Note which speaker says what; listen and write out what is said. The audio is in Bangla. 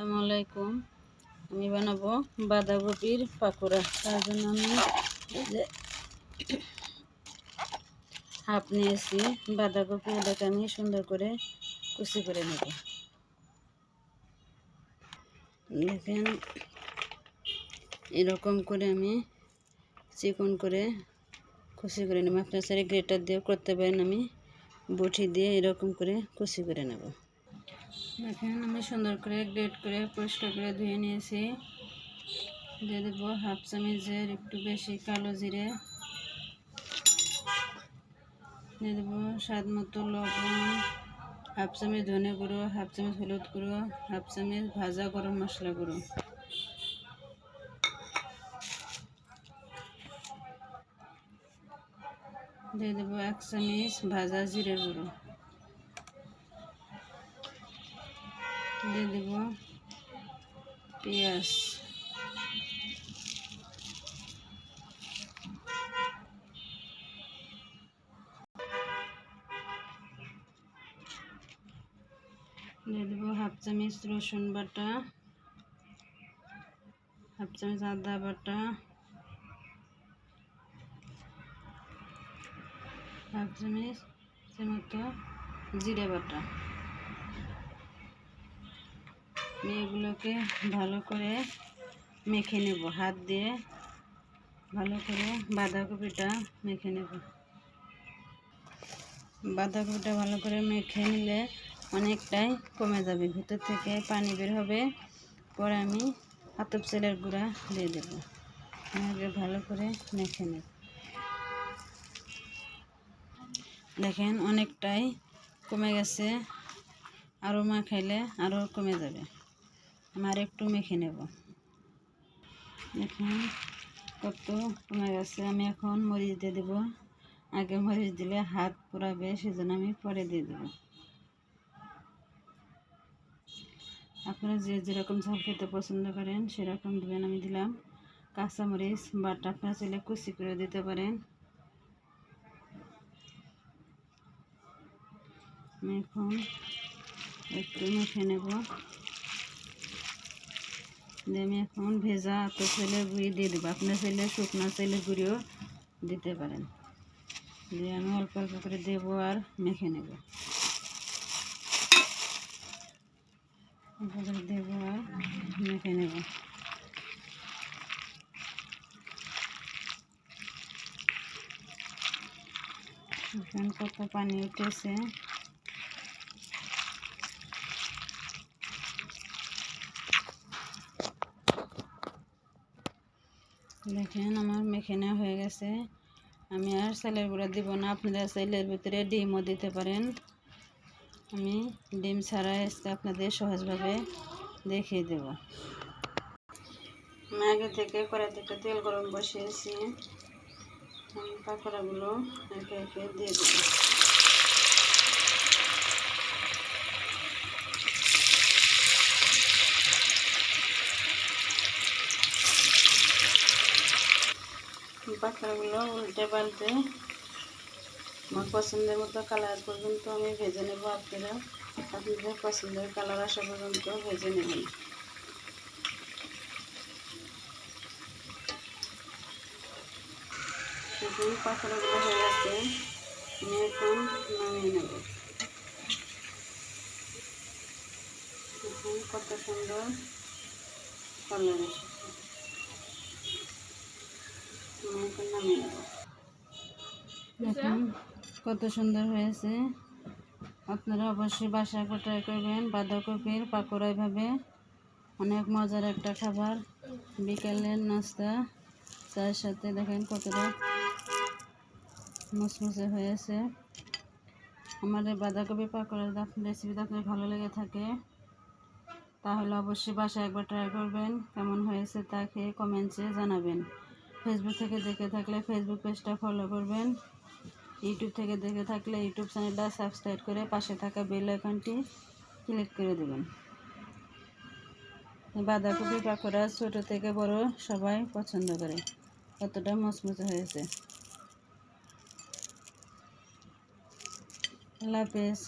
Speaker 1: আসসালামু আলাইকুম। আমি বানাবো বাঁধাকপির পাকোড়া। তার জন্য আমি হাফ নিয়েছি বাঁধাকপি, ওটাকে আমি সুন্দর করে কুচি করে নেব। দেখেন এরকম করে আমি চিকন করে কুচি করে নেব। আপনার সাথে গ্রেটার দিয়ে করতে পারেন, আমি বটি দিয়ে এরকম করে কুচি করে নেব। দেখেন আমি সুন্দর করে গ্রেট করে পরিষ্কার করে ধুয়ে নিয়েছি। দিয়ে দেবো হাফ চামচের একটু বেশি কালো জিরে, দিয়ে দেবো স্বাদ মতো লবণ, হাফ চামচ ধনে গুঁড়ো, হাফ চামচ হলুদ গুঁড়ো, হাফ চামচ ভাজা গরম মশলা গুঁড়ো, দিয়ে দেবো 1 চামচ ভাজা জিরে গুঁড়ো, দিয়ে দেবো পেঁয়াজ, দিয়ে দেবো হাফ চামচ রসুন বাটা, হাফ চামচ আদা বাটা, হাফ চামচ মতো জিরে বাটা। আমি এগুলোকে ভালো করে মেখে নেব, হাত দিয়ে ভালো করে বাঁধাকপিটা মেখে নেব। বাঁধাকপিটা ভালো করে মেখে নিলে অনেকটাই কমে যাবে, ভিতর থেকে পানি বের হবে। পরে আমি আতপ চালের গুঁড়া দিয়ে দেবো, আগে ভালো করে মেখে নেব। দেখেন অনেকটাই কমে গেছে, আরও মাখাইলে আরও কমে যাবে। আমার একটু মেখে নেব। দেখেন কত কমে গেছে। আমি এখন মরিচ দিয়ে দেবো। আগে মরিচ দিলে হাত পোড়াবে, সেজন্য আমি পরে দিয়ে দেবো। আপনারা যে যেরকম ঝাল খেতে পছন্দ করেন সেরকম দেবেন। আমি দিলাম কাঁচামরিচ বাটা, আপনারা চাইলে কুচি করে দিতে পারেন। আমি এখন একটু মেখে নেব। আমি এখন ভেজা আতপ চালের গুঁড়ি দিয়ে দেবো। আপনার চাইলে শুকনো চালের গুঁড়িও দিতে পারেন। দিয়ে আমি অল্প অল্প করে দেবো আর মেখে নেব। অল্প করে দেবো আর মেখে নেব। এখন কত পানি উঠেছে। দেখেন আমার মেখে নেওয়া হয়ে গেছে। আমি আর চালের গুঁড়া দিব না, আপনারা চাইলের ভিতরে ডিমও দিতে পারেন। আমি ডিম ছাড়া আপনাদের সহজভাবে দেখিয়ে দেব। আমি আগে থেকে কড়াইতে তেল গরম বসিয়েছি। আমি পাকোড়াগুলো একে একে দিয়ে দেব। পাকোড়াগুলো উল্টে পাল্টে আমার পছন্দের মতো কালার পর্যন্ত আমি ভেজে নেব। আপনাদের পছন্দের কালার আসা পর্যন্ত ভেজে নেবেন। দেখুন পাকোড়াগুলো হয়ে গেছে, আমি এখন নামিয়ে নেব। দেখুন কত সুন্দর কালার এসেছে। আমি এখন নামিয়ে নেব। দেখুন কত সুন্দর হয়েছে। আপনারা অবশ্যই বাসায় ট্রাই করবেন বাঁধাকপির পাকোড়া। এভাবে অনেক মজার একটা খাবার, বিকেলের নাস্তা চায়ের সাথে। দেখেন কতটা মুচমুচে হয়েছে। আমাদের বাঁধাকপি পাকোড়ার রেসিপিটা আপনার ভালো লেগে থাকে তাহলে অবশ্যই বাসায় একবার ট্রাই করবেন। কেমন হয়েছে তা খেয়ে কমেন্টসে জানাবেন। ফেসবুক থেকে দেখে থাকলে ফেসবুক পেজটা ফলো করবেন। ইউটিউব থেকে দেখে থাকলে ইউটিউব চ্যানেলটা সাবস্ক্রাইব করে পাশে থাকা বেল আইকনটি ক্লিক করে দেবেন। বাঁধাকপি পাকোড়া ছোট থেকে বড় সবাই পছন্দ করে, কতটা মুচমুচে হয়েছে। আল্লাহ হাফেজ।